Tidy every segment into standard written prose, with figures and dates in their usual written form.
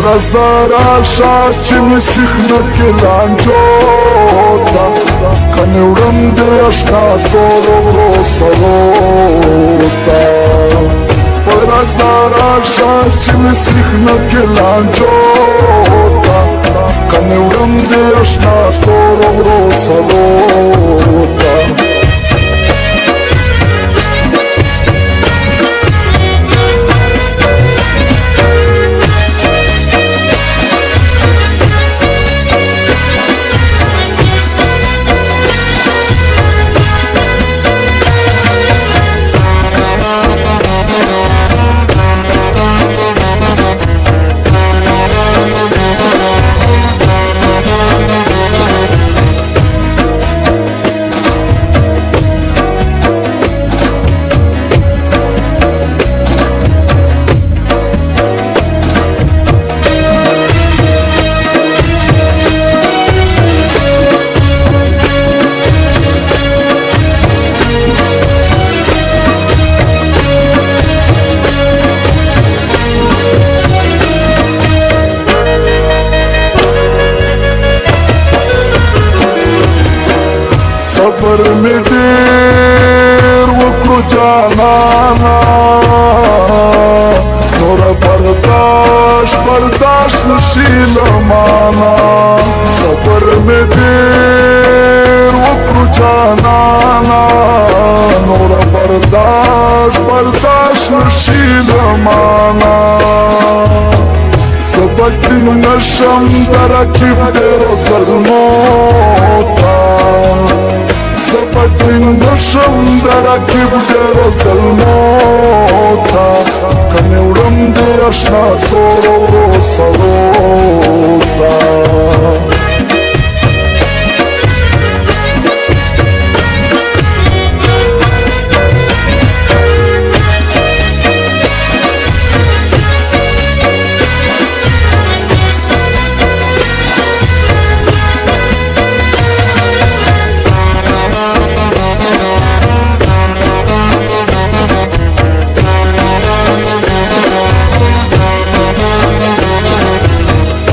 رزارا شاچ می سیخنه کلانچو تا کنه وړم دې اشنا تورو ورو سرو تا رزارا شاچ می سیخنه کلانچو تا کنه وړم دې اشنا تورو ورو سرو تا صبر می ډېر وکړو جانانا نور برداشت نشي لمانا صبر می ډېر وکړو جانانا نور برداشت نشي لمانا سبق نشم درکب ډېرو ظلمو تا سبق نشم درکب ډېرو ظلمو تا کنه وړم دې اشنا تورو ورو سرو تا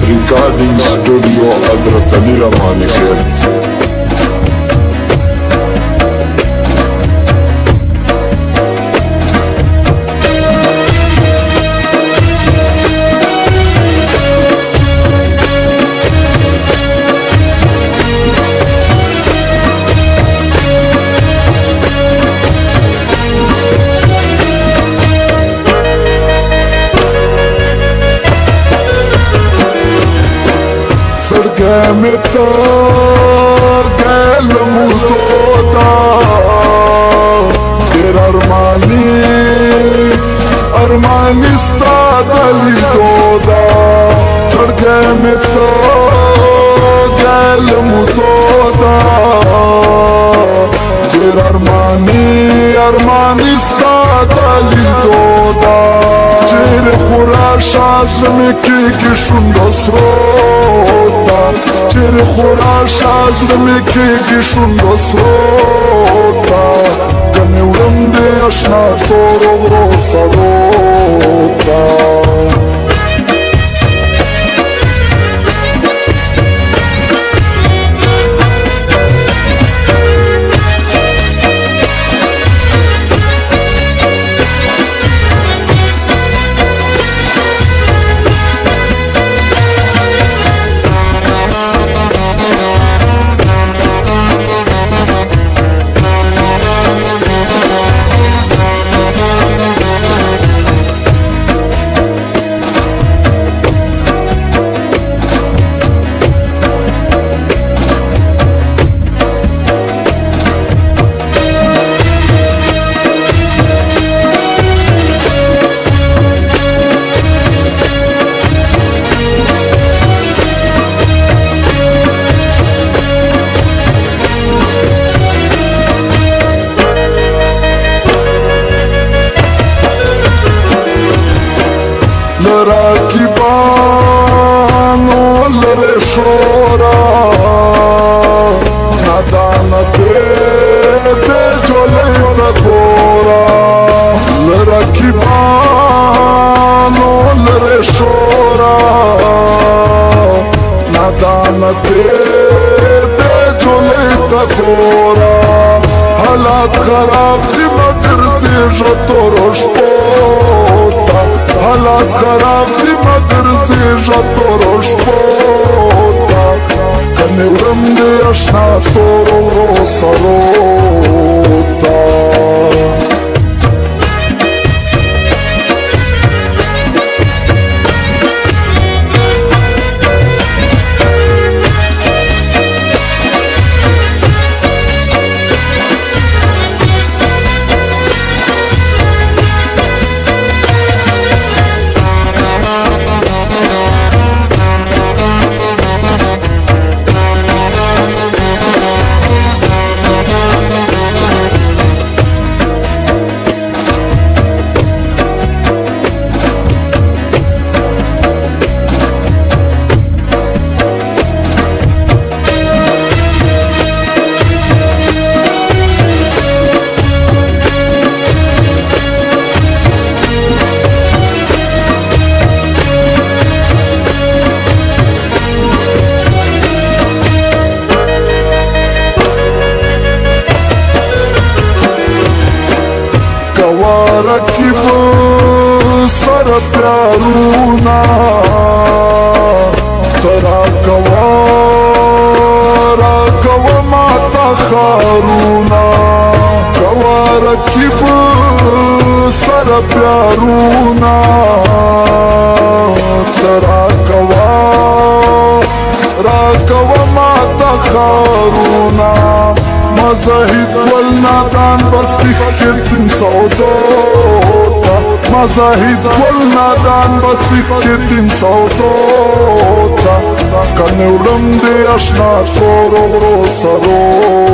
recording studio हजरत अली रहमानी खेल में तो गैल मुदोदा तेरा अरमानी स्तादली दोदा सड़के में तो गैल मुदोदा तेरा अरमानी स्तादली दोदा चेर खुराश आजम की शुंडो स्रोता चेर खुराश आजम की शुंडो स्रोता कने वड़म दे अशना तोरो रो सरोता राखीबानो लरे शोरा नादान दे जोले तकोरा राखीबानो लरे शोरा تورو شپو تا حالات خراب دی مگر زیجا تورو شپو تا کنی ورم دی اشنا تورو ورو سرو تا رکب سر پیارونا ترا کوا ماتا خارونا کوا رکب سر پیارونا ترا کوا ماتا خارونا مزاهد والنادان بسكت صوتوتا مزاهد والنادان بسكت صوتوتا كان ولم دي اشنا تورو سروتا